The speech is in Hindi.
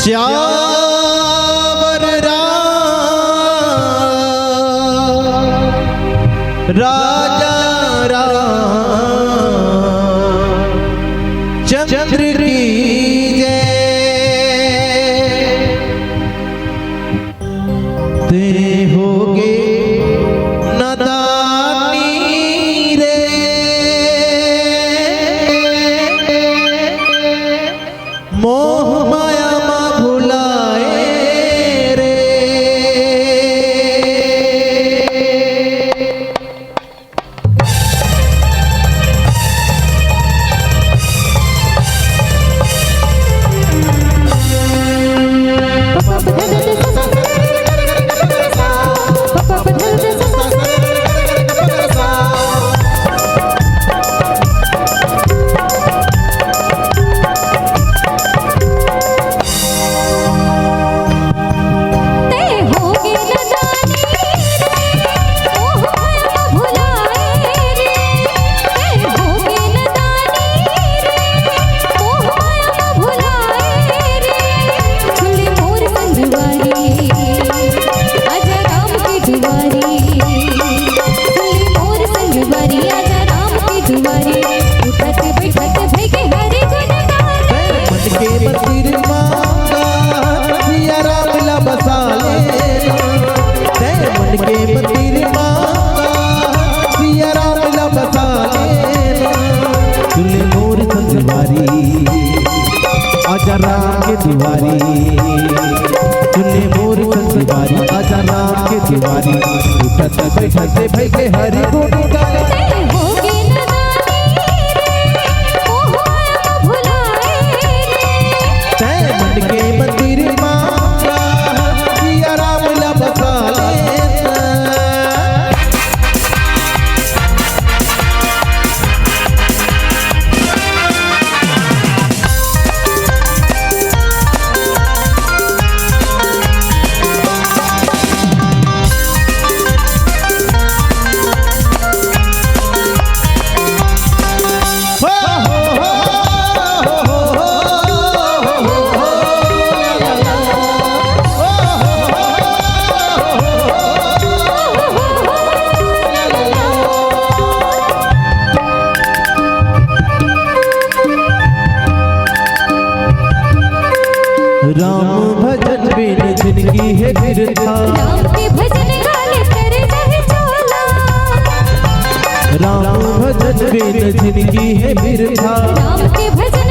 श्यावर राजा चंद्र की जय। ते होगे नदानी रे मोह माया मा भुलाए रे। आजा राम के दुआरी सुने मोर संगवारी, आजा राम के दुआरी उठत बैठत भई के हरि गुण गाए। मन के मंदिर मांगा सिया राम ला बसा लेना। राम भजन बिन जिंदगी है बिरथा, राम के भजन गाले कर रहे चोला। राम भजन बिन जिंदगी है बिरथा, राम के भजन